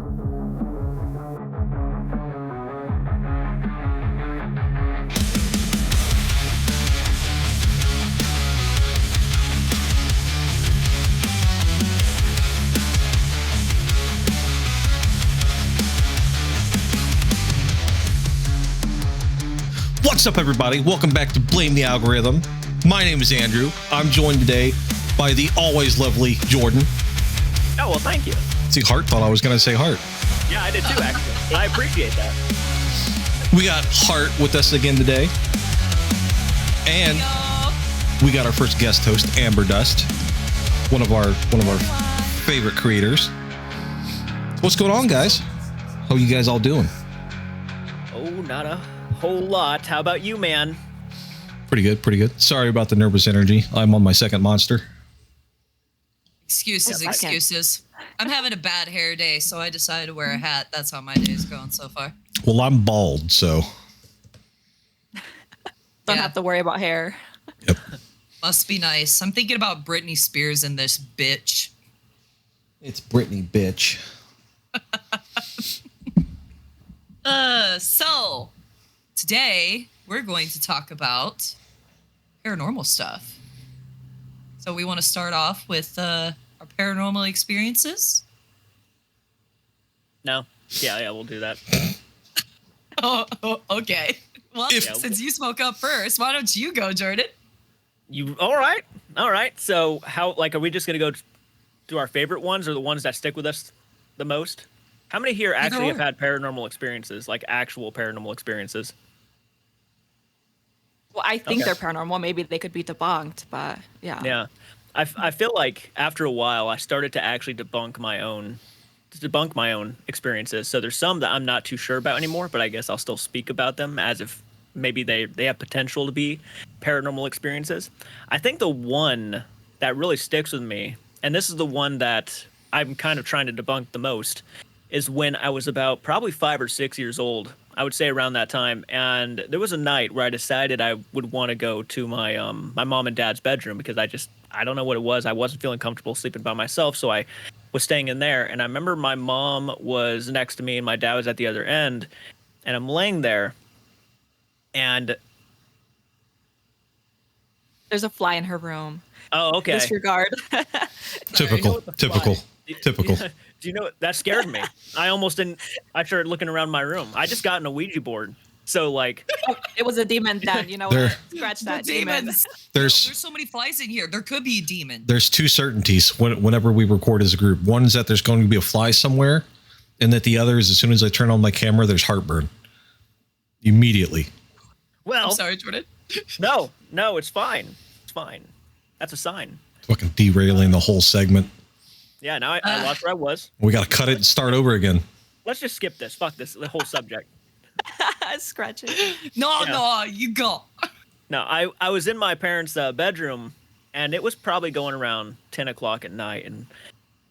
What's up, everybody? Welcome back to Blame the Algorithm. My name is Andrew. I'm joined today by the always lovely Jordan. Oh, well, thank you. See, Hart thought I was going to say Hart. Yeah, I did too, actually. I appreciate that. We got Hart with us again today. And we got our first guest host, Amberdust, one of our favorite creators. What's going on, guys? How you guys all doing? Oh, not a whole lot. How about you, man? Pretty good, pretty good. Sorry about the nervous energy. I'm on my second monster. Excuses. I'm having a bad hair day, so I decided to wear a hat. That's how my day is going so far. Well, I'm bald, so. Don't have to worry about hair. Yep. Must be nice. I'm thinking about Britney Spears and this bitch. It's Britney, bitch. So today we're going to talk about paranormal stuff. So we want to start off with our paranormal experiences. No. Yeah, we'll do that. Oh, okay. Well, since you spoke up first, why don't you go, Jordan? All right. So are we just going to go to our favorite ones or the ones that stick with us the most? How many here actually have had paranormal experiences, like actual paranormal experiences? Well, I think they're paranormal. Maybe they could be debunked, but yeah. Yeah. I feel like after a while, I started to actually debunk my own experiences. So there's some that I'm not too sure about anymore, but I guess I'll still speak about them as if maybe they have potential to be paranormal experiences. I think the one that really sticks with me, and this is the one that I'm kind of trying to debunk the most, is when I was about probably 5 or 6 years old. I would say around that time. And there was a night where I decided I would want to go to my my mom and dad's bedroom because I don't know what it was. I wasn't feeling comfortable sleeping by myself. So I was staying in there. And I remember my mom was next to me and my dad was at the other end. And I'm laying there. And there's a fly in her room. Oh, okay. Disregard. Typical. Do you know what? That scared me. I started looking around my room. I just got in a Ouija board. So like, it was a demon then, you know what? Scratch that demon. There's so many flies in here. There could be a demon. There's two certainties whenever we record as a group. One is that there's going to be a fly somewhere, and that the other is as soon as I turn on my camera, there's heartburn. Immediately. Well, I'm sorry, Jordan. No, it's fine. It's fine. That's a sign. Fucking derailing the whole segment. Yeah, now I lost where I was. We got to cut it and start over again. Let's just skip this. Fuck this, the whole subject. Scratch it. No, you go. No, I was in my parents' bedroom, and it was probably going around 10 o'clock at night, and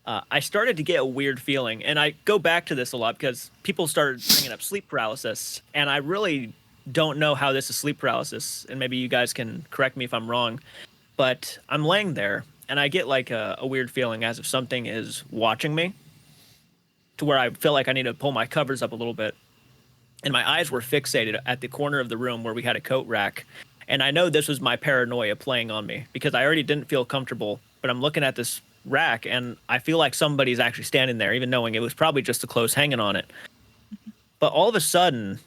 I started to get a weird feeling. And I go back to this a lot because people started bringing up sleep paralysis, and I really don't know how this is sleep paralysis, and maybe you guys can correct me if I'm wrong, but I'm laying there, and I get like a weird feeling as if something is watching me, to where I feel like I need to pull my covers up a little bit. And my eyes were fixated at the corner of the room where we had a coat rack. And I know this was my paranoia playing on me because I already didn't feel comfortable, but I'm looking at this rack and I feel like somebody's actually standing there, even knowing it was probably just the clothes hanging on it. But all of a sudden,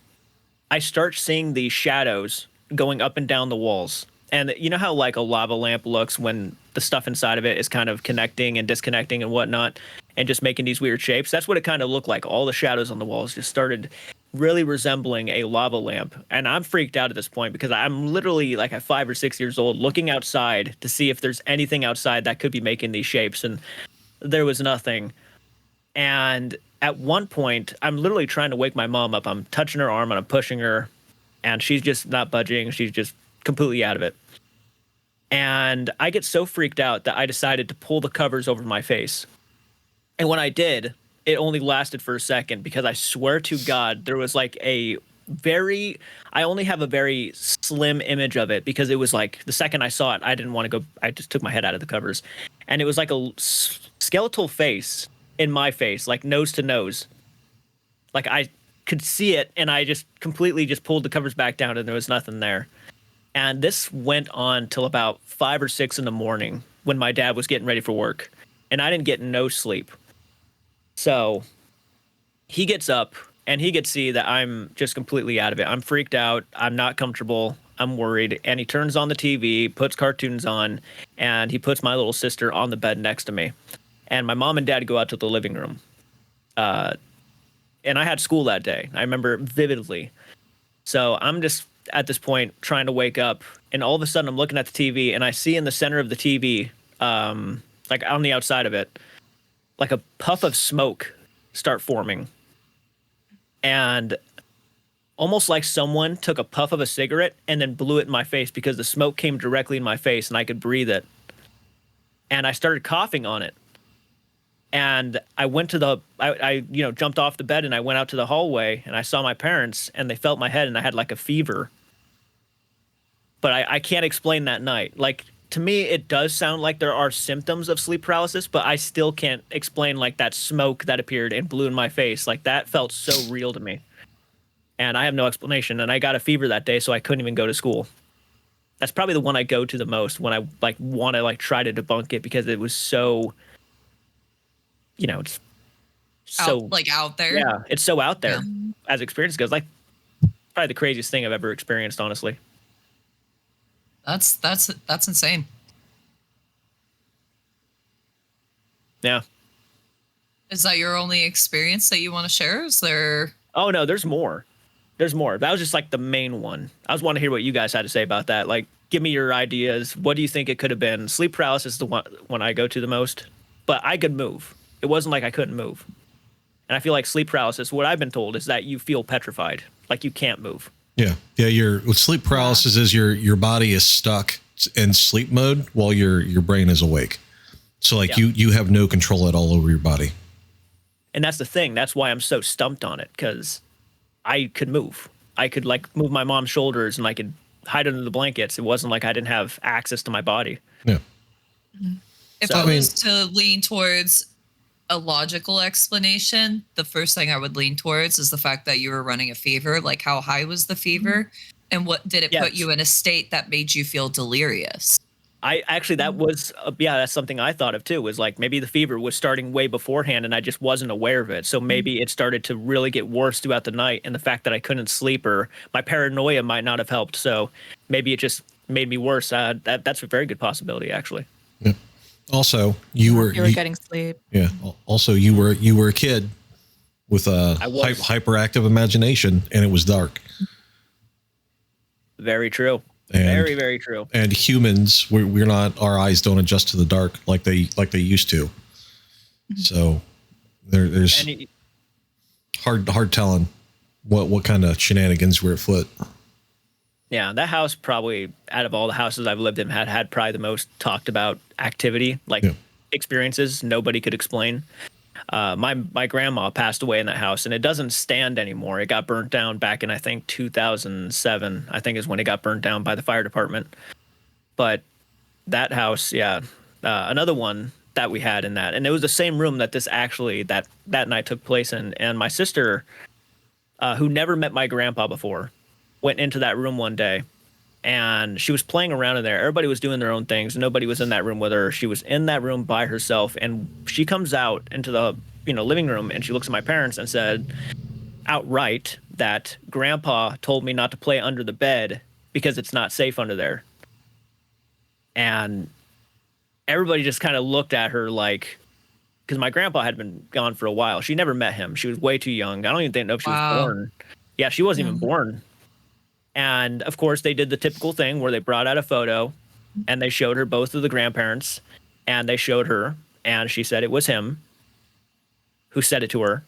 I start seeing these shadows going up and down the walls. And you know how like a lava lamp looks when the stuff inside of it is kind of connecting and disconnecting and whatnot, and just making these weird shapes? That's what it kind of looked like. All the shadows on the walls just started really resembling a lava lamp. And I'm freaked out at this point because I'm literally like at 5 or 6 years old looking outside to see if there's anything outside that could be making these shapes. And there was nothing. And at one point, I'm literally trying to wake my mom up. I'm touching her arm and I'm pushing her, and she's just not budging. She's just completely out of it. And I get so freaked out that I decided to pull the covers over my face. And when I did, it only lasted for a second, because I swear to God, there was like I only have a very slim image of it, because it was like the second I saw it, I didn't want to go. I just took my head out of the covers, and it was like a skeletal face in my face, like nose to nose. Like I could see it, and I just completely just pulled the covers back down, and there was nothing there. And this went on till about 5 or 6 in the morning when my dad was getting ready for work, and I didn't get no sleep. So he gets up and he could see that I'm just completely out of it. I'm freaked out. I'm not comfortable. I'm worried. And he turns on the TV, puts cartoons on, and he puts my little sister on the bed next to me. And my mom and dad go out to the living room. And I had school that day. I remember vividly. So I'm just at this point trying to wake up. And all of a sudden I'm looking at the TV and I see in the center of the TV, like on the outside of it, like a puff of smoke start forming. And almost like someone took a puff of a cigarette and then blew it in my face, because the smoke came directly in my face and I could breathe it. And I started coughing on it. And I went to I jumped off the bed and I went out to the hallway and I saw my parents and they felt my head and I had like a fever. But I can't explain that night. Like, to me, it does sound like there are symptoms of sleep paralysis, but I still can't explain like that smoke that appeared and blew in my face. Like, that felt so real to me. And I have no explanation. And I got a fever that day, so I couldn't even go to school. That's probably the one I go to the most when I like want to like try to debunk it, because it was so, it's so out there. Yeah, it's so out there as experience goes. Like, probably the craziest thing I've ever experienced, honestly. That's insane. Yeah. Is that your only experience that you want to share? Is there? Oh no, there's more. There's more. That was just like the main one. I was wanting to hear what you guys had to say about that. Like, give me your ideas. What do you think it could have been? Sleep paralysis is the one I go to the most, but I could move. It wasn't like I couldn't move. And I feel like sleep paralysis, what I've been told, is that you feel petrified, like you can't move. Yeah. What sleep paralysis is, your body is stuck in sleep mode while your brain is awake. So like you have no control at all over your body. And that's the thing. That's why I'm so stumped on it, because I could move. I could like move my mom's shoulders and I could hide under the blankets. It wasn't like I didn't have access to my body. Yeah. If I was to lean towards a logical explanation, the first thing I would lean towards is the fact that you were running a fever. Like, how high was the fever, and what did it put you in a state that made you feel delirious? I actually, that was that's something I thought of too, was like maybe the fever was starting way beforehand and I just wasn't aware of it. So maybe it started to really get worse throughout the night, and the fact that I couldn't sleep, or my paranoia might not have helped. So maybe it just made me worse. That's a very good possibility, actually. Yeah. Also, you were getting sleep. Yeah. Also, you were a kid with a hyperactive imagination, and it was dark. Very true. And, very, very true. And humans, we're not. Our eyes don't adjust to the dark like they used to. So there's hard telling what kind of shenanigans were afoot. Yeah, that house probably, out of all the houses I've lived in, had probably the most talked about activity, experiences nobody could explain. My grandma passed away in that house, and it doesn't stand anymore. It got burnt down back in, I think, 2007, I think is when it got burnt down by the fire department. But that house, another one that we had in that. And it was the same room that this actually, that night took place in. And my sister, who never met my grandpa before, went into that room one day, and she was playing around in there. Everybody was doing their own things. Nobody was in that room with her. She was in that room by herself, and she comes out into the living room, and she looks at my parents and said outright that Grandpa told me not to play under the bed because it's not safe under there. And everybody just kind of looked at her like, because my grandpa had been gone for a while. She never met him. She was way too young. I don't even know if she was born. Yeah, she wasn't even born. And of course, they did the typical thing where they brought out a photo and they showed her both of the grandparents, and they showed her, and she said it was him who said it to her.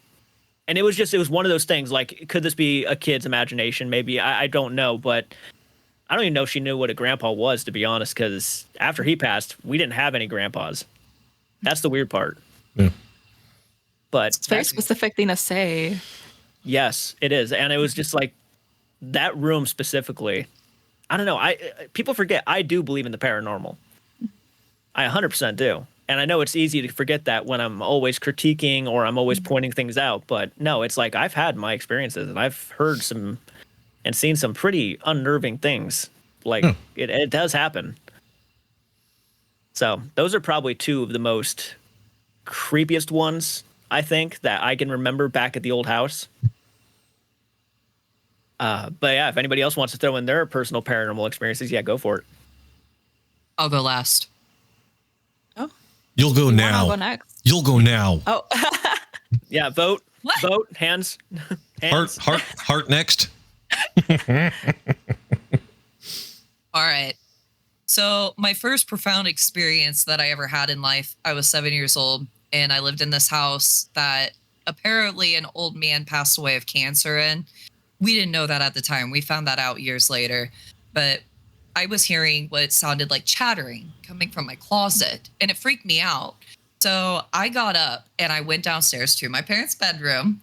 And it was one of those things, like, could this be a kid's imagination? Maybe, I don't know, but I don't even know if she knew what a grandpa was, to be honest, because after he passed, we didn't have any grandpas. That's the weird part. Yeah. But it's a very specific thing to say. Yes, it is. And it was just like, that room specifically, I don't know. People forget I do believe in the paranormal. I 100% do. And I know it's easy to forget that when I'm always critiquing or I'm always pointing things out, but no, it's like I've had my experiences and I've heard some and seen some pretty unnerving things. Like it does happen. So those are probably two of the most creepiest ones, I think, that I can remember back at the old house. But yeah, if anybody else wants to throw in their personal paranormal experiences, yeah, go for it. I'll go last. Oh, You'll go now. I'll go next. You'll go now. Oh, Yeah, vote. What? Vote. Hands. Hands. Heart next. All right. So my first profound experience that I ever had in life, I was 7 years old, and I lived in this house that apparently an old man passed away of cancer in. We didn't know that at the time. We found that out years later. But I was hearing what sounded like chattering coming from my closet, and it freaked me out. So I got up and I went downstairs to my parents' bedroom.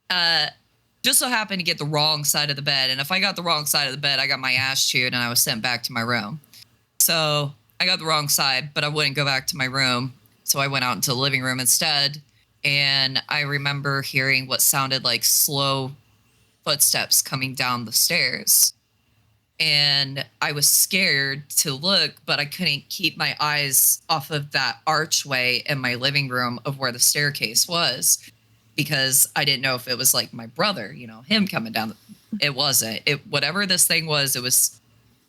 Just so happened to get the wrong side of the bed. And if I got the wrong side of the bed, I got my ass chewed and I was sent back to my room. So I got the wrong side, but I wouldn't go back to my room. So I went out into the living room instead. And I remember hearing what sounded like slow footsteps coming down the stairs. And I was scared to look, but I couldn't keep my eyes off of that archway in my living room of where the staircase was, because I didn't know if it was like my brother, him coming down. It wasn't. Whatever this thing was, it was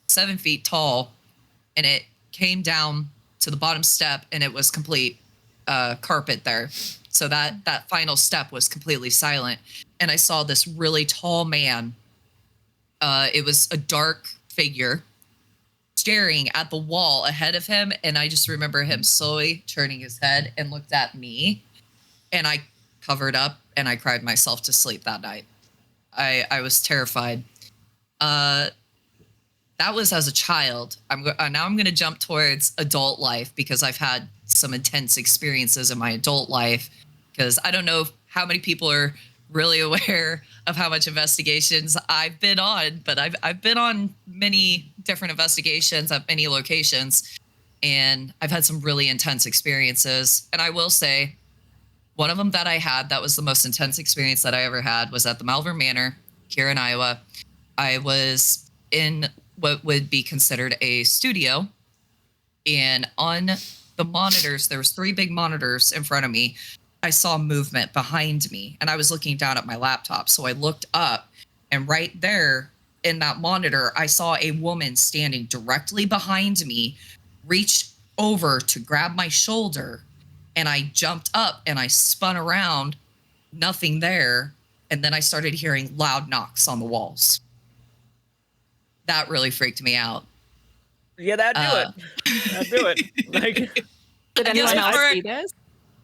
7 feet tall, and it came down to the bottom step, and it was complete carpet there. So that final step was completely silent. And I saw this really tall man. It was a dark figure staring at the wall ahead of him. And I just remember him slowly turning his head and looked at me. And I covered up and I cried myself to sleep that night. I was terrified. That was as a child. Now I'm going to jump towards adult life, because I've had some intense experiences in my adult life. Because I don't know how many people are really aware of how much investigations I've been on, but I've been on many different investigations at many locations, and I've had some really intense experiences. And I will say, one of them that I had that was the most intense experience that I ever had was at the Malvern Manor here in Iowa. I was in what would be considered a studio, and on the monitors, there was 3 big monitors in front of me. I saw movement behind me, and I was looking down at my laptop. So I looked up, and right there in that monitor, I saw a woman standing directly behind me, reached over to grab my shoulder, and I jumped up and I spun around, nothing there. And then I started hearing loud knocks on the walls. That really freaked me out. Yeah, that'd do it. That'd do it. Like, did anyone else see this?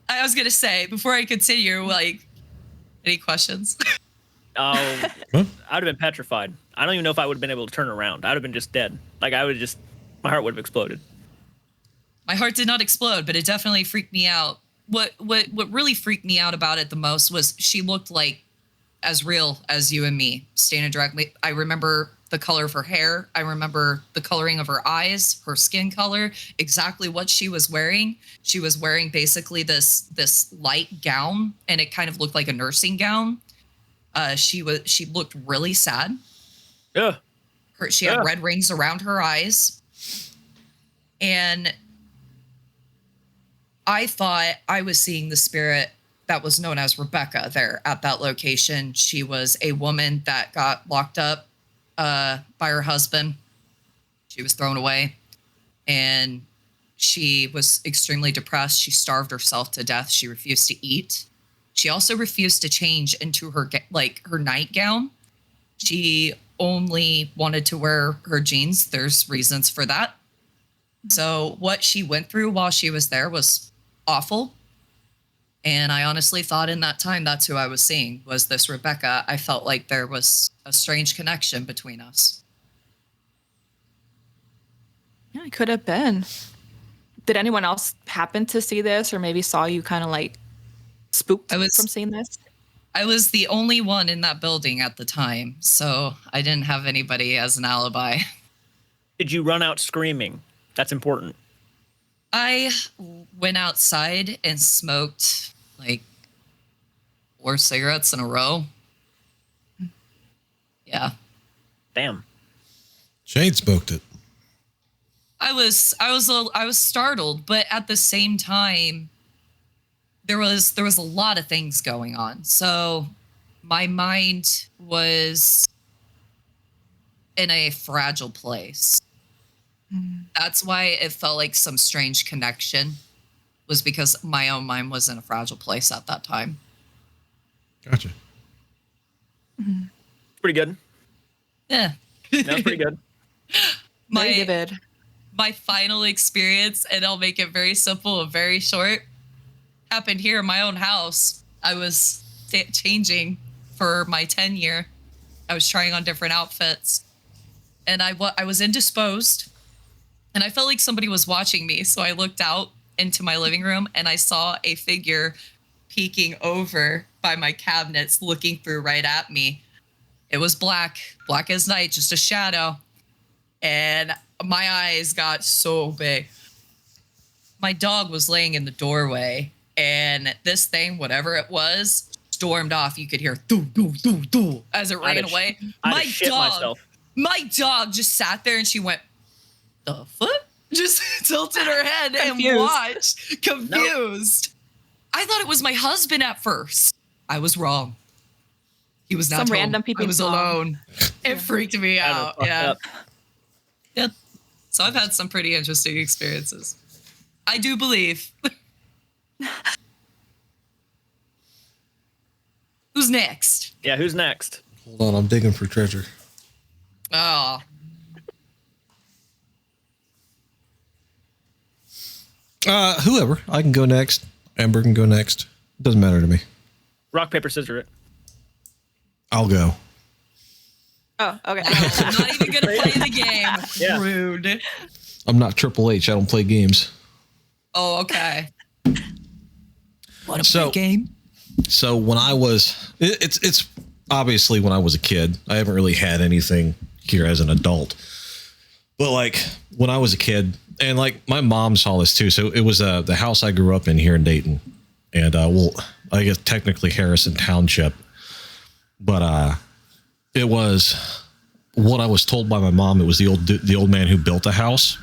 I was going to say, before I continue, any questions? Oh, I'd have been petrified. I don't even know if I would have been able to turn around. I'd have been just dead. Like, my heart would have exploded. My heart did not explode, but it definitely freaked me out. What really freaked me out about it the most was she looked like as real as you and me, standing directly. I remember the color of her hair. I remember the coloring of her eyes, her skin color, exactly what she was wearing. She was wearing basically this light gown, and it kind of looked like a nursing gown. She looked really sad. Yeah. She had red rings around her eyes. And I thought I was seeing the spirit that was known as Rebecca there at that location. She was a woman that got locked up by her husband. She was thrown away, and she was extremely depressed. She starved herself to death. She refused to eat. She also refused to change into her nightgown. She only wanted to wear her jeans. There's reasons for that. So what she went through while she was there was awful. And I honestly thought in that time, that's who I was seeing, was this Rebecca. I felt like there was a strange connection between us. Yeah, it could have been. Did anyone else happen to see this, or maybe saw you kind of like spooked from seeing this? I was the only one in that building at the time, so I didn't have anybody as an alibi. Did you run out screaming? That's important. I went outside and smoked like 4 cigarettes in a row. Yeah. Damn. Shade smoked it. I was startled, but at the same time, there was a lot of things going on. So my mind was in a fragile place. That's why it felt like some strange connection, was because my own mind was in a fragile place at that time. Gotcha. Pretty good. Yeah. That's pretty good. Very vivid. My final experience, and I'll make it very simple and very short, happened here in my own house. I was changing for my 10-year. I was trying on different outfits, and I was indisposed, and I felt like somebody was watching me. So I looked out into my living room, and I saw a figure peeking over by my cabinets, looking through right at me. It was black as night, just a shadow. And my eyes got so big. My dog was laying in the doorway, and this thing, whatever it was, stormed off. You could hear doo, doo, doo, doo, as it ran away. My dog just sat there, and she went, the fuck? Just tilted her head and watched, confused. I thought it was my husband at first. I was wrong. He was not Some home. random people. I was alone. It freaked me out. Yeah. Yep. So I've had some pretty interesting experiences. I do believe. Who's next? Yeah, who's next? Hold on, I'm digging for treasure. Oh. Whoever. I can go next. Amber can go next. Doesn't matter to me. Rock, paper, scissors. I'll go. Oh, okay. I'm not even going to play the game. Yeah. Rude. I'm not Triple H. I don't play games. Oh, okay. Want to play a game? So when I was, it's obviously when I was a kid. I haven't really had anything here as an adult. But like when I was a kid, and like my mom saw this too. So it was the house I grew up in here in Dayton, and I guess technically Harrison Township. But it was what I was told by my mom. It was the old man who built the house.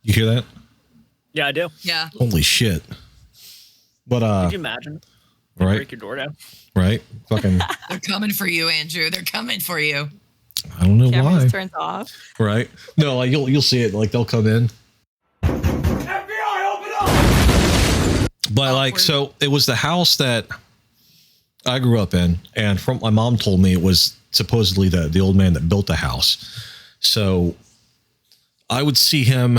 You hear that? Yeah, I do. Yeah. Holy shit! But Could you imagine? right? Break your door down. Right? Fucking. They're coming for you, Andrew. They're coming for you. I don't know Cameras why. turns off. Right? No, like you'll see it. Like they'll come in. FBI, open up! But like, so it was the house that I grew up in, and from my mom told me it was supposedly the old man that built the house. So I would see him.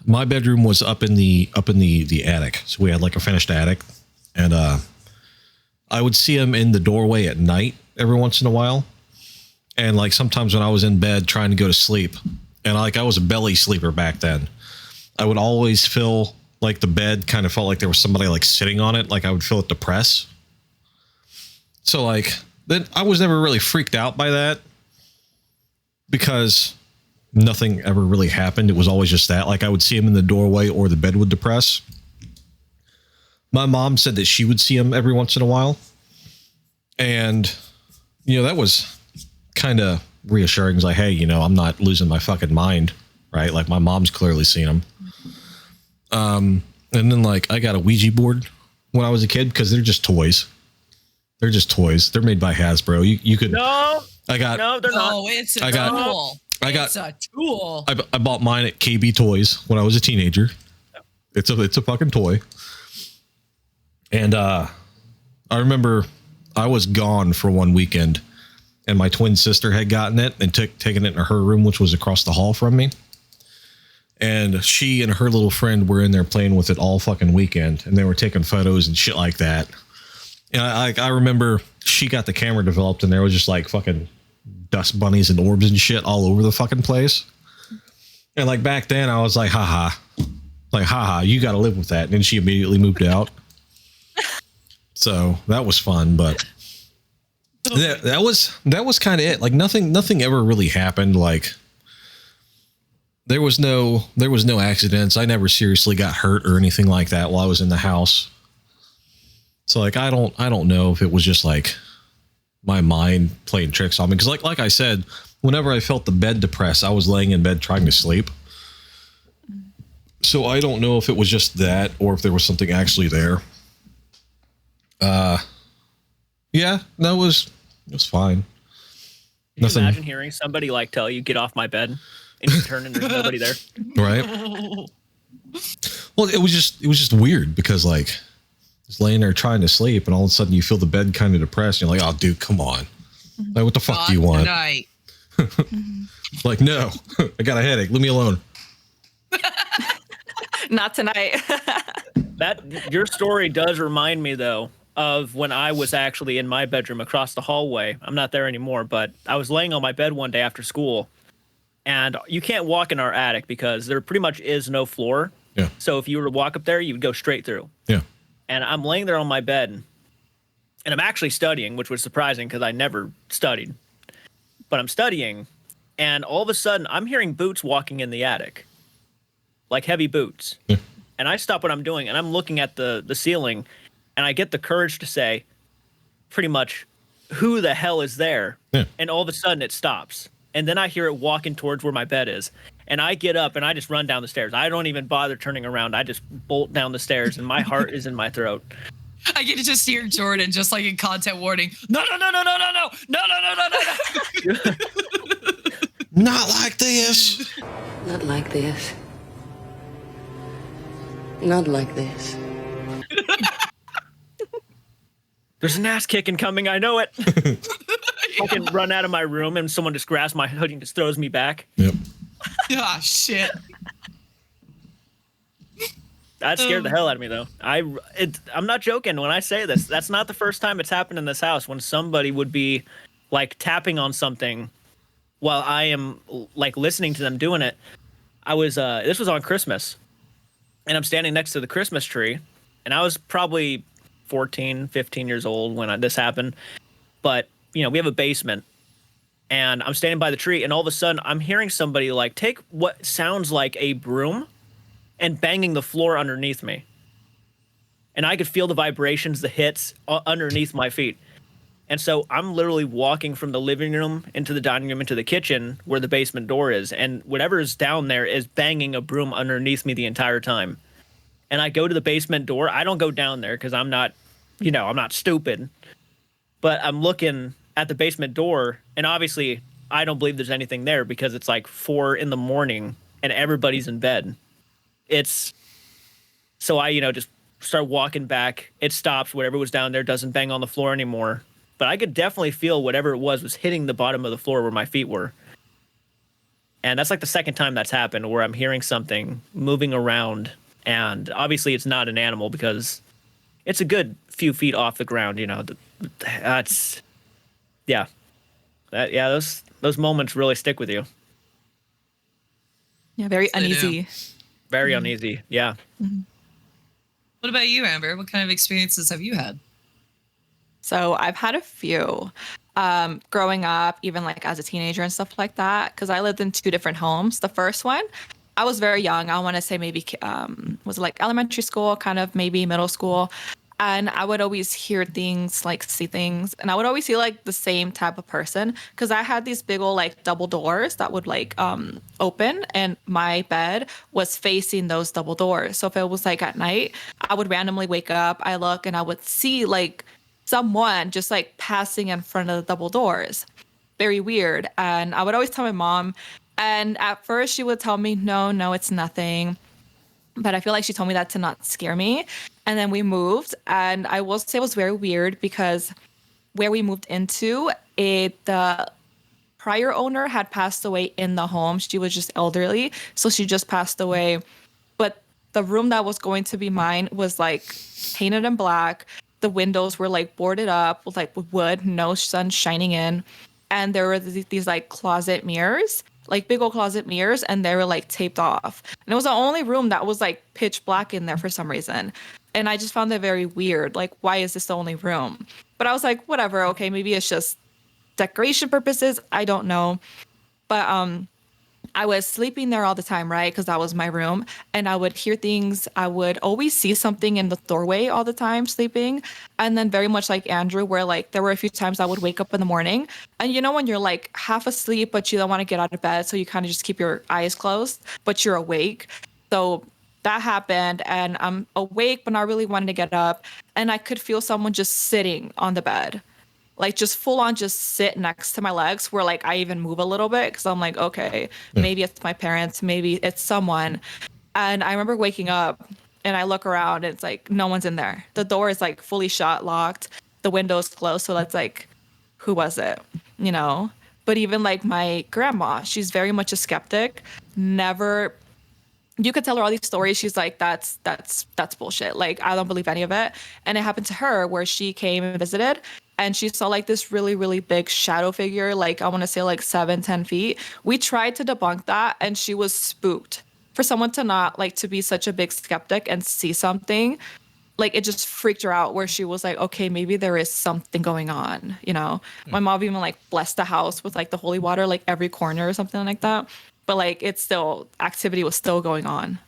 My bedroom was up in the attic, so we had like a finished attic, and I would see him in the doorway at night every once in a while, and like sometimes when I was in bed trying to go to sleep, and like I was a belly sleeper back then, I would always feel like the bed kind of felt like there was somebody like sitting on it, like I would feel it depress. So like then I was never really freaked out by that because nothing ever really happened. It was always just that. Like I would see him in the doorway or the bed would depress. My mom said that she would see him every once in a while. And, you know, that was kind of reassuring. It's like, hey, you know, I'm not losing my fucking mind, right? Like my mom's clearly seen him. And then like I got a Ouija board when I was a kid because they're just toys. They're just toys. They're made by Hasbro. You could. No, I got. no, they're not. Oh, it's a tool. It's a tool. I bought mine at KB Toys when I was a teenager. It's a fucking toy. And I remember I was gone for one weekend, and my twin sister had gotten it and taken it in her room, which was across the hall from me. And she and her little friend were in there playing with it all fucking weekend, and they were taking photos and shit like that. And I remember she got the camera developed, and there was just like fucking dust bunnies and orbs and shit all over the fucking place. And like back then I was like, haha, you got to live with that. And then she immediately moved out. So that was fun, but that was kind of it. Like nothing ever really happened. Like There was no accidents. I never seriously got hurt or anything like that while I was in the house. So like I don't know if it was just like my mind playing tricks on me, because like I said, whenever I felt the bed depressed, I was laying in bed trying to sleep. So I don't know if it was just that or if there was something actually there. Yeah, that was fine. Can you imagine hearing somebody like tell you get off my bed and you turn and there's nobody there? Right. Well, it was just weird because like just laying there trying to sleep and all of a sudden you feel the bed kind of depressed. And you're like, oh dude, come on. Like, what the fuck do you want? Like, no, I got a headache. Leave me alone. Not tonight. That your story does remind me though of when I was actually in my bedroom across the hallway. I'm not there anymore, but I was laying on my bed one day after school, and you can't walk in our attic because there pretty much is no floor. Yeah. So if you were to walk up there, you would go straight through. Yeah. And I'm laying there on my bed, and I'm actually studying, which was surprising because I never studied. But I'm studying, and all of a sudden, I'm hearing boots walking in the attic, like heavy boots. Yeah. And I stop what I'm doing, and I'm looking at the ceiling, and I get the courage to say, pretty much, who the hell is there? Yeah. And all of a sudden, it stops. And then I hear it walking towards where my bed is. And I get up, and I just run down the stairs. I don't even bother turning around. I just bolt down the stairs, and my heart is in my throat. I get to just hear Jordan just like in content warning. No. Not like this. Not like this. Not like this. There's an ass kicking coming. I know it. I can run out of my room, and someone just grabs my hoodie and just throws me back. Yep. Ah, shit. That scared the hell out of me, though. I'm not joking when I say this. That's not the first time it's happened in this house when somebody would be like tapping on something while I am like listening to them doing it. This was on Christmas, and I'm standing next to the Christmas tree, and I was probably 14, 15 years old when this happened. But, we have a basement, and I'm standing by the tree, and all of a sudden I'm hearing somebody like take what sounds like a broom and banging the floor underneath me. And I could feel the vibrations, the hits underneath my feet. And so I'm literally walking from the living room into the dining room into the kitchen where the basement door is. And whatever is down there is banging a broom underneath me the entire time. And I go to the basement door. I don't go down there because I'm not, I'm not stupid. But I'm looking at the basement door. And obviously I don't believe there's anything there because it's like 4 a.m. and everybody's in bed. So I, just start walking back. It stops. Whatever was down there doesn't bang on the floor anymore. But I could definitely feel whatever it was hitting the bottom of the floor where my feet were. And that's like the second time that's happened where I'm hearing something moving around. And obviously it's not an animal because it's a good few feet off the ground, That's, yeah. Those moments really stick with you. Yeah, very uneasy. Very uneasy, yeah. Mm-hmm. What about you, Amber? What kind of experiences have you had? So I've had a few growing up, even like as a teenager and stuff like that, because I lived in 2 different homes. The first one, I was very young. I want to say maybe, was it like elementary school, kind of maybe middle school. And I would always hear things, like see things. And I would always see like the same type of person because I had these big old like double doors that would like open, and my bed was facing those double doors. So if it was like at night, I would randomly wake up, I look, and I would see like someone just like passing in front of the double doors. Very weird. And I would always tell my mom. And at first she would tell me, no, it's nothing. But I feel like she told me that to not scare me. And then we moved. And I will say it was very weird because where we moved into, the prior owner had passed away in the home. She was just elderly. So she just passed away. But the room that was going to be mine was like painted in black. The windows were like boarded up with like wood, no sun shining in. And there were these like closet mirrors, like big old closet mirrors, and they were like taped off. And it was the only room that was like pitch black in there for some reason. And I just found that very weird. Like, why is this the only room? But I was like, whatever, okay, maybe it's just decoration purposes. I don't know. But I was sleeping there all the time, right? Because that was my room. And I would hear things. I would always see something in the doorway all the time sleeping. And then very much like Andrew, where like there were a few times I would wake up in the morning. And you know, when you're like half asleep, but you don't want to get out of bed. So you kind of just keep your eyes closed, but you're awake. So that happened. And I'm awake, but not really wanting to get up. And I could feel someone just sitting on the bed, like just full on just sit next to my legs where like I even move a little bit because I'm like, okay, maybe it's my parents, maybe it's someone. And I remember waking up and I look around and it's like no one's in there. The door is like fully shut, locked, the window's closed. So that's like, who was it? You know? But even like my grandma, she's very much a skeptic. Never, you could tell her all these stories. She's like, that's bullshit. Like, I don't believe any of it. And it happened to her where she came and visited and she saw like this really, really big shadow figure, like I want to say like 7-10 feet. We tried to debunk that and she was spooked. For someone to not like to be such a big skeptic and see something, like it just freaked her out where she was like, okay, maybe there is something going on, you know? My mom even like blessed the house with like the holy water, like every corner or something like that. But like it's still, activity was still going on.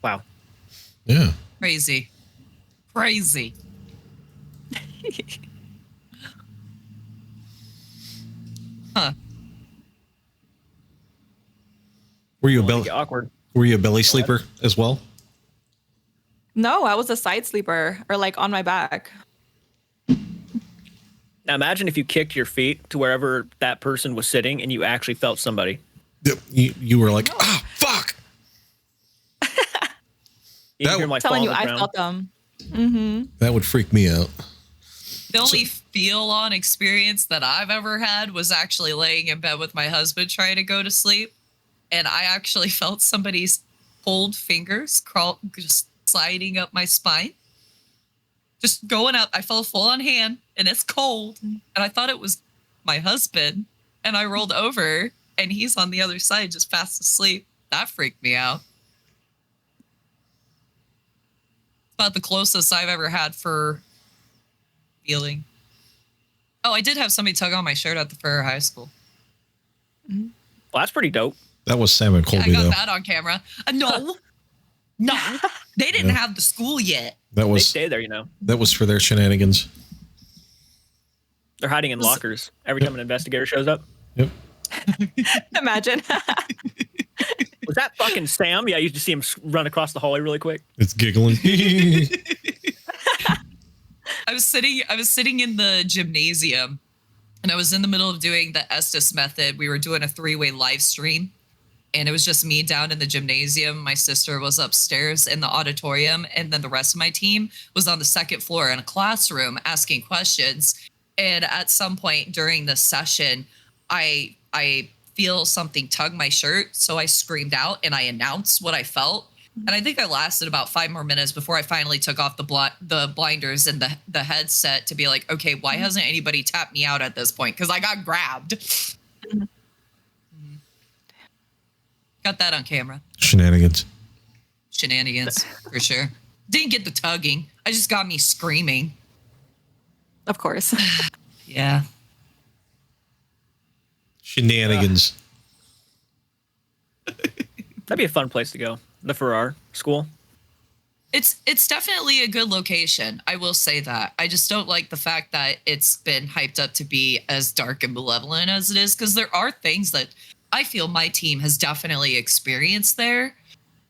Wow. Yeah. Crazy. Huh. Were you a Make belly? it awkward. Were you a belly sleeper as well? No, I was a side sleeper or like on my back. Now imagine if you kicked your feet to wherever that person was sitting and you actually felt somebody. Yep. You were like, ah, fuck. You That- hear them, like, Telling fall you, on the I ground. felt them. That would freak me out. The only feel-on experience that I've ever had was actually laying in bed with my husband trying to go to sleep, and I actually felt somebody's cold fingers crawl, just sliding up my spine, just going up. I felt full on hand, and it's cold, and I thought it was my husband, and I rolled over, and he's on the other side, just fast asleep. That freaked me out. About the closest I've ever had for feeling. Oh, I did have somebody tug on my shirt at the Ferrer High School. Well, that's pretty dope. That was Sam and Yeah, I Colby, got though. that on camera. No, they didn't have the school yet. That They was stay there, you know. that was for their shenanigans. They're hiding in lockers every time an investigator shows up. Yep. Imagine. Was that fucking Sam? Yeah, you just see him run across the hallway really quick. It's giggling. I was sitting in the gymnasium, and I was in the middle of doing the Estes method. We were doing a 3-way live stream, and it was just me down in the gymnasium. My sister was upstairs in the auditorium, and then the rest of my team was on the second floor in a classroom asking questions. And at some point during the session, I feel something tug my shirt, so I screamed out and I announced what I felt. And I think I lasted about 5 more minutes before I finally took off the blinders and the headset to be like, okay, why hasn't anybody tapped me out at this point? Because I got grabbed. Got that on camera. Shenanigans. Shenanigans, for sure. Didn't get the tugging. I just got me screaming. Of course. Yeah. Shenanigans. That'd be a fun place to go. The Farrar School. It's definitely a good location. I will say that. I just don't like the fact that it's been hyped up to be as dark and malevolent as it is, because there are things that I feel my team has definitely experienced there,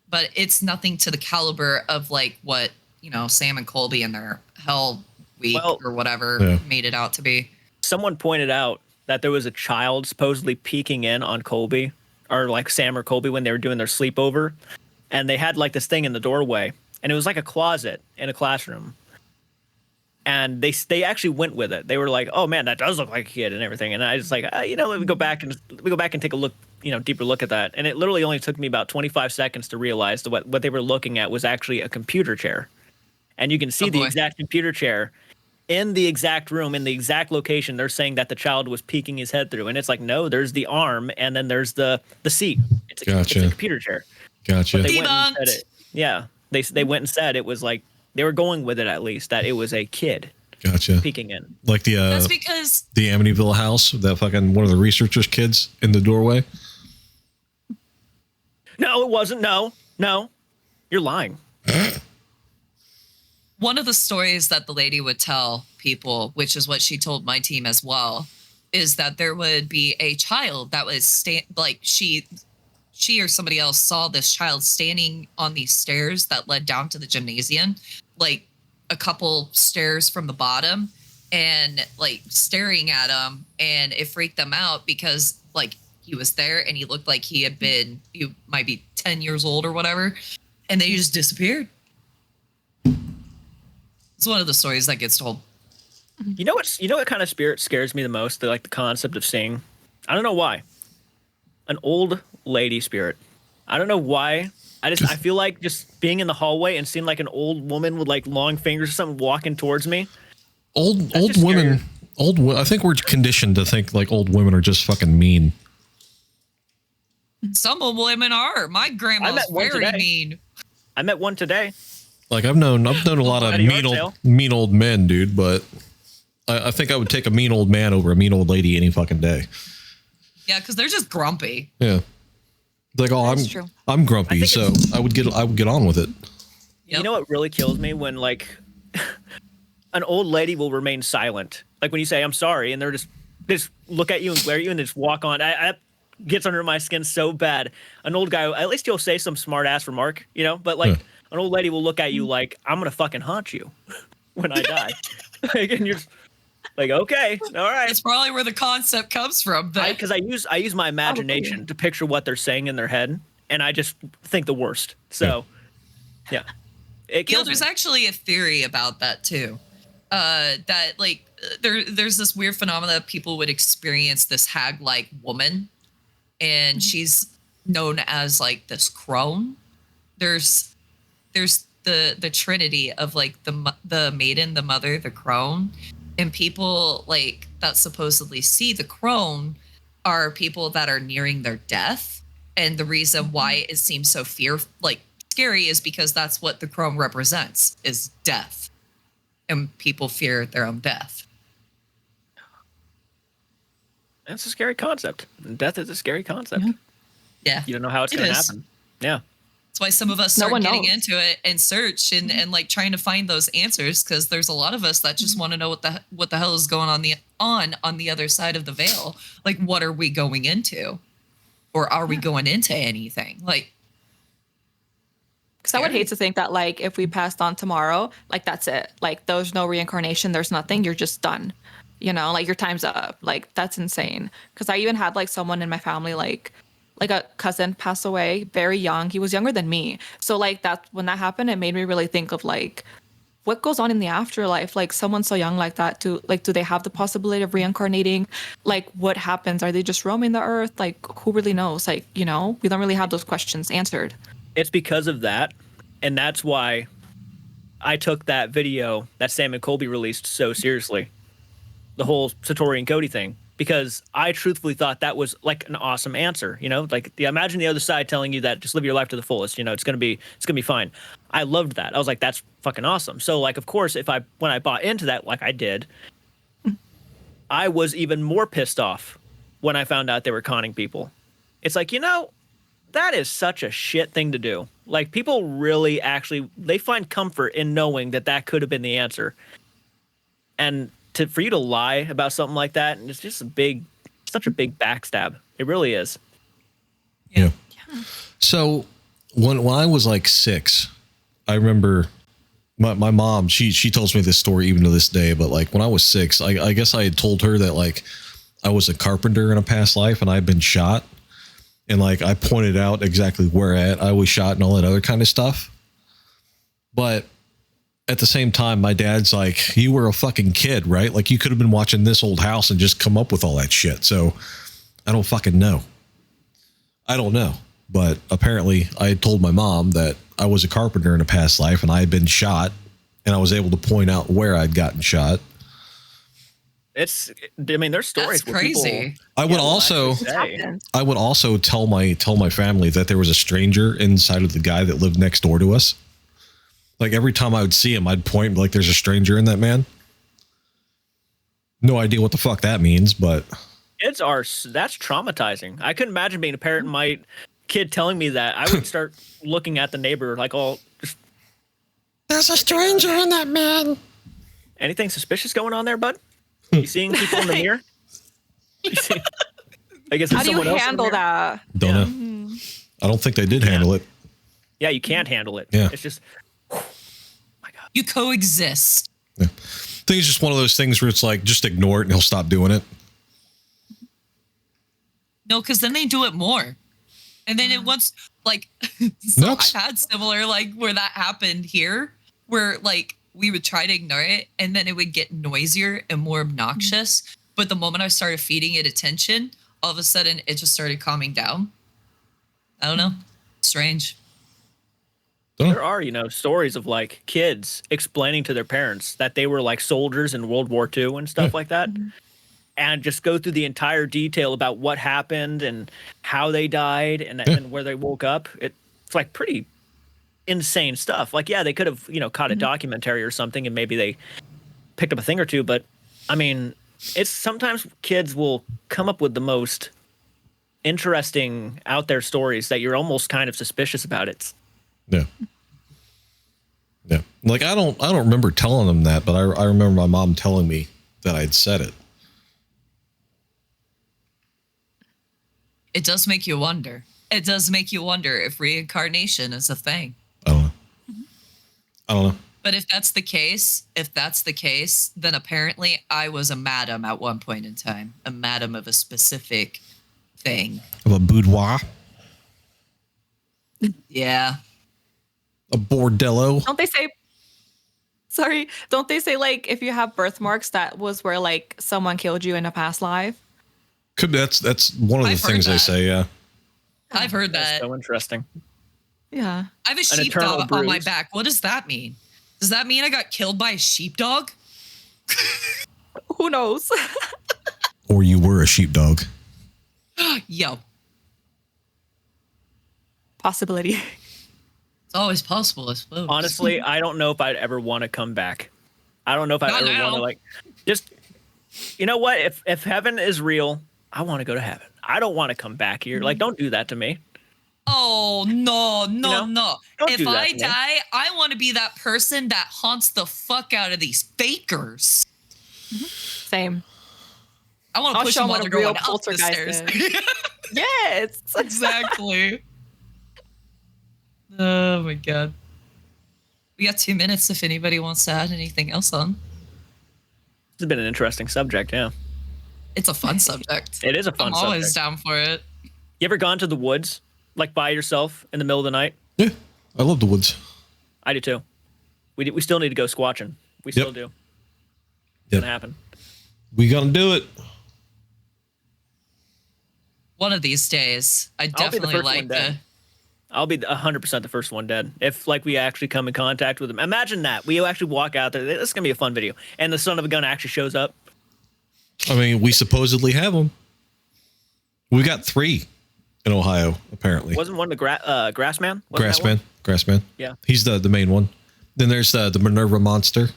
but it's nothing to the caliber of like what, you know, Sam and Colby and their Hell Week or whatever made it out to be. Someone pointed out that there was a child supposedly peeking in on Colby, or like Sam or Colby, when they were doing their sleepover, and they had like this thing in the doorway, and it was like a closet in a classroom. And they actually went with it. They were like, "Oh man, that does look like a kid and everything." And I just like, you know, let me go back and take a look, you know, deeper look at that. And it literally only took me about 25 seconds to realize that what they were looking at was actually a computer chair, and you can see the exact computer chair in the exact room, in the exact location. They're saying that the child was peeking his head through, and it's like, no, there's the arm, and then there's the seat. It's a computer chair. Gotcha. But they went and said it. Yeah, they went and said it was like they were going with it, at least that it was a kid. Gotcha. peeking in. Like That's because the Amityville house, that fucking one of the researchers' kids in the doorway. No, it wasn't. No, you're lying. one of the stories that the lady would tell people, which is what she told my team as well, is that there would be a child that was she or somebody else saw this child standing on these stairs that led down to the gymnasium, like a couple stairs from the bottom, and like staring at him, and it freaked them out because like he was there and he looked like he might be 10 years old or whatever, and they just disappeared. It's one of the stories that gets told. You know what kind of spirit scares me the most? The concept of seeing. I don't know why. An old lady spirit. I don't know why. I feel like just being in the hallway and seeing like an old woman with like long fingers or something walking towards me. Old women. I think we're conditioned to think like old women are just fucking mean. Some old women are. My grandma's very mean. I met one today. Like I've known a lot of mean old men, dude, but I think I would take a mean old man over a mean old lady any fucking day. Yeah, because they're just grumpy. Yeah. Like, I'm grumpy, so I would get on with it. Yep. You know what really kills me? When like an old lady will remain silent. Like when you say I'm sorry and they're just look at you and glare at you and just walk on. I gets under my skin so bad. An old guy, at least he'll say some smart ass remark, but like an old lady will look at you like I'm gonna fucking haunt you when I die. Like, and you're just like, okay, all right. That's probably where the concept comes from. Because I use my imagination to picture what they're saying in their head, and I just think the worst. So, yeah. There's actually a theory about that too. That like there's this weird phenomena people would experience this hag-like woman, and she's known as like this crone. There's the trinity of like the maiden, the mother, the crone, and people like that supposedly see the crone are people that are nearing their death, and the reason why it seems so scary is because that's what the crone represents, is death, and people fear their own death. That's a scary concept. Death is a scary concept. Yeah. You don't know how it's going to happen. Yeah. That's why some of us start getting into it and search and like trying to find those answers, because there's a lot of us that just want to know what the hell is going on the other side of the veil. Like, what are we going into? Or are we going into anything? Like, because I would hate to think that like if we passed on tomorrow, like that's it. Like there's no reincarnation, there's nothing, you're just done. Like your time's up. Like that's insane. Because I even had like someone in my family like a cousin pass away very young. He was younger than me. So like when that happened, it made me really think of like what goes on in the afterlife. Like someone so young like that, do they have the possibility of reincarnating? Like what happens? Are they just roaming the earth? Like who really knows? Like, we don't really have those questions answered. It's because of that. And that's why I took that video that Sam and Colby released so seriously. The whole Satori and Cody thing. Because I truthfully thought that was like an awesome answer, like imagine the other side telling you that just live your life to the fullest, it's gonna be fine. I loved that. I was like, that's fucking awesome. So like, of course, when I bought into that, like I did, I was even more pissed off when I found out they were conning people. It's like, that is such a shit thing to do. Like people really they find comfort in knowing that could have been the answer. And for you to lie about something like that, and it's just such a big backstab. It really is. Yeah. So when I was like 6, I remember my mom, she tells me this story even to this day, but like when I was 6, I guess I had told her that like I was a carpenter in a past life and I'd been shot. And like, I pointed out exactly where I was shot and all that other kind of stuff. But at the same time, my dad's like, you were a fucking kid, right? Like you could have been watching this old house and just come up with all that shit. So I don't fucking know. I don't know. But apparently I had told my mom that I was a carpenter in a past life and I had been shot, and I was able to point out where I'd gotten shot. There's stories. That's crazy. People, I would also tell my family that there was a stranger inside of the guy that lived next door to us. Like every time I would see him, I'd point like there's a stranger in that man. No idea what the fuck that means, but That's traumatizing. I couldn't imagine being a parent and my kid telling me that. I would start looking at the neighbor like, oh, just there's a stranger in that man. anything suspicious going on there, bud? You seeing people in the mirror? I guess How do you handle that? Don't know. I don't think they did handle it. Yeah, you can't handle it. Yeah. It's just, my God. You coexist. Yeah. I think it's just one of those things where it's like, just ignore it and he'll stop doing it. No, because then they do it more. And then it once, like, so Nuts. I've had similar, like, where that happened here, where, like, we would try to ignore it, and then it would get noisier and more obnoxious. But the moment I started feeding it attention, all of a sudden, it just started calming down. I don't know. Strange. There are, stories of like kids explaining to their parents that they were like soldiers in World War II and stuff like that. And just go through the entire detail about what happened and how they died and where they woke up. It's like pretty insane stuff. Like, yeah, they could have, caught a documentary or something and maybe they picked up a thing or two. But I mean, it's sometimes kids will come up with the most interesting out there stories that you're almost kind of suspicious about it. Yeah. Yeah. Like I don't remember telling them that, but I remember my mom telling me that I'd said it. It does make you wonder. It does make you wonder if reincarnation is a thing. I don't know. But if that's the case, then apparently I was a madam at one point in time, a madam of a specific thing. Of a boudoir, Yeah. a bordello. Don't they say like if you have birthmarks, that was where like someone killed you in a past life? Could that's one of the I've heard things they that. say. Yeah. I've heard That's that. so interesting. Yeah. I have a An eternal sheepdog on my bruise. back. What does that mean? Does that mean I got killed by a sheepdog? Who knows? Or you were a sheepdog. Yo, Possibility. it's always possible, I suppose. Honestly, I don't know if I'd ever want to come back. I don't know if I'd Not ever want now. to like just you know what? If heaven is real, I want to go to heaven. I don't want to come back here. Like, don't do that to me. Oh, no. Don't If do that I to me. die, I want to be that person that haunts the fuck out of these fakers. Same. I want to I'll push show them them while what they're a real going up the poltergeist stairs. is. Yes. Exactly. Oh, my God. We got 2 minutes if anybody wants to add anything else on. This has been an interesting subject, yeah. It's a fun subject. It is a fun I'm always subject. down for it. You ever gone to the woods, like by yourself in the middle of the night? Yeah. I love the woods. I do too. We still need to go squatching. We still do. It's Yep. gonna happen. We gonna do it. One of these days, I I'll be the definitely first like one dead. I'll be 100% the first one dead. If like we actually come in contact with them. Imagine that. We actually walk out there. This is going to be a fun video. And the son of a gun actually shows up. I mean, we supposedly have them. We got 3 in Ohio, apparently. Wasn't one the Grassman? Wasn't that one? Grassman. Yeah. He's the main one. Then there's the Minerva Monster.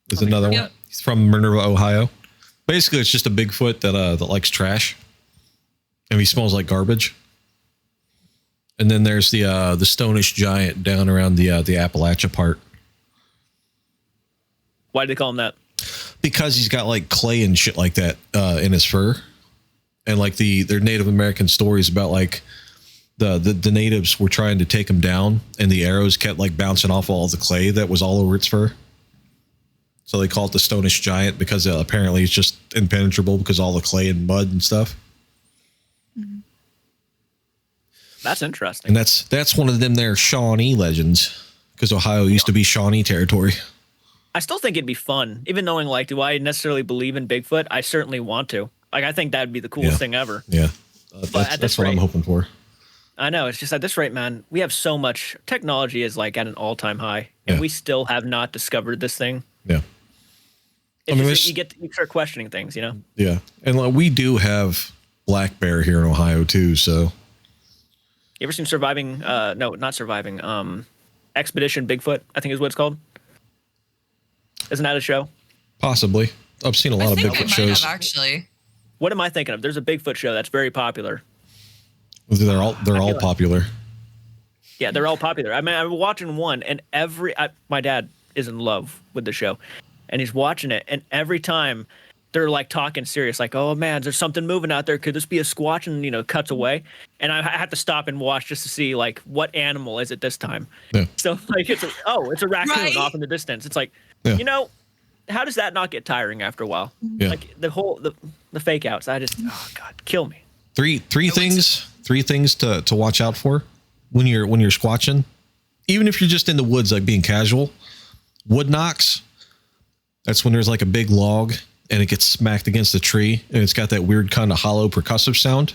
There's another Yeah. one. He's from Minerva, Ohio. Basically, it's just a Bigfoot that likes trash, and he smells like garbage. And then there's the Stonish Giant down around the Appalachia part, Why did they call him that? because he's got like clay and shit like that in his fur, and like their Native American stories about like the natives were trying to take him down, and the arrows kept like bouncing off all the clay that was all over its fur. So they call it the Stonish Giant because apparently it's just impenetrable because all the clay and mud and stuff. That's interesting. And that's one of them there Shawnee legends, because Ohio used to be Shawnee territory. I still think it'd be fun. Even knowing like, do I necessarily believe in Bigfoot? I certainly want to. Like, I think that'd be the coolest Yeah. thing ever. Yeah, at that's this what I'm rate- hoping for. I know. It's just at this rate, man, we have so much. Technology is like at an all-time high. And Yeah. we still have not discovered this thing. Yeah, It's I mean, just, it's- you start questioning things, you know? yeah, and like, we do have black bear here in Ohio too. So You ever seen Surviving? No, not Surviving. Expedition Bigfoot, I think is what it's called. Isn't that a show? Possibly. I've seen a lot I of think I Bigfoot might shows. have actually. What am I thinking of? There's a Bigfoot show that's very popular. They're all popular. Yeah, they're all popular. I mean, I'm watching one, and my dad is in love with the show, and he's watching it, and every time they're like talking serious, like, "Oh man, there's something moving out there. Could this be a squatch?" And cuts away, and I have to stop and watch just to see like what animal is it this time. Yeah. So like it's a raccoon Right? off in the distance. It's like, Yeah. how does that not get tiring after a while? Yeah. Like the fake outs. Oh God, kill me. Three things to watch out for when you're squatching, even if you're just in the woods, like being casual. Wood knocks. That's when there's like a big log and it gets smacked against the tree and it's got that weird kind of hollow percussive sound.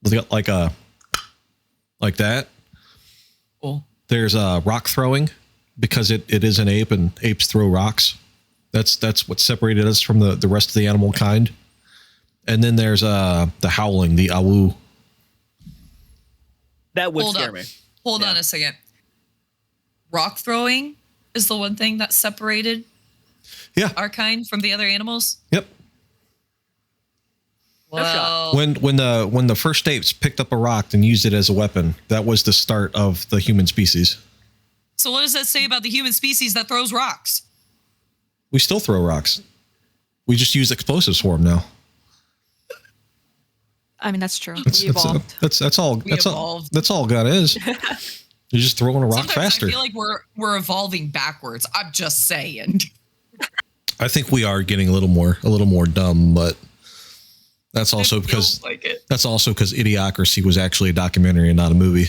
It's got like that. Cool. There's rock throwing because it is an ape and apes throw rocks. That's what separated us from the rest of the animal kind. And then there's the howling, the awoo. That would scare me. Hold on a second. Rock throwing is the one thing that separated our kind from the other animals. Yep. Well, When the first apes picked up a rock and used it as a weapon, that was the start of the human species. so what does that say about the human species that throws rocks? We still throw rocks. We just use explosives for them now. I mean, that's true. We evolved. That's all. Evolved. That's all God is. You're just throwing a rock Sometimes faster. I feel like we're evolving backwards. I'm just saying. I think we are getting a little more dumb, but that's also because Idiocracy was actually a documentary and not a movie.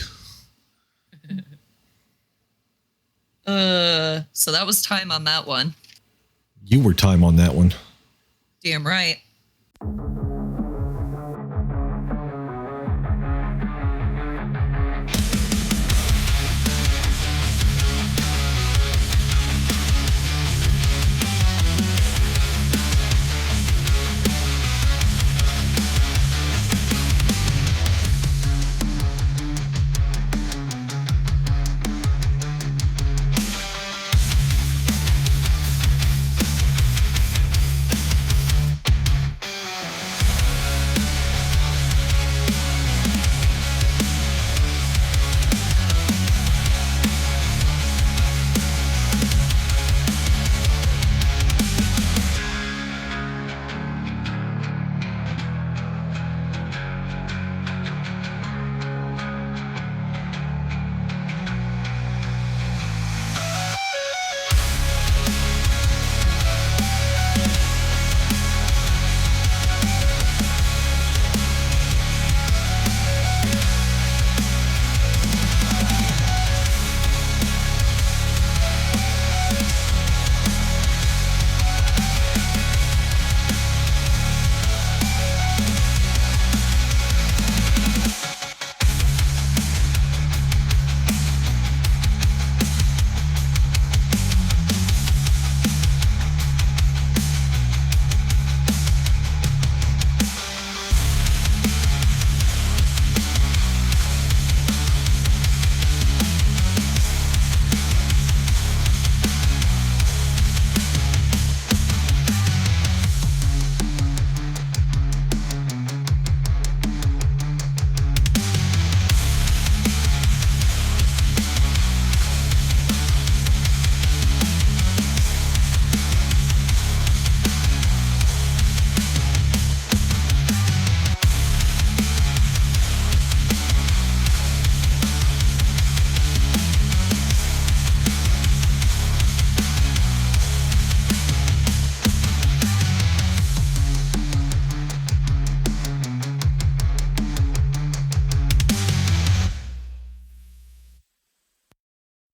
So that was time on that one. You were time on that one. Damn right.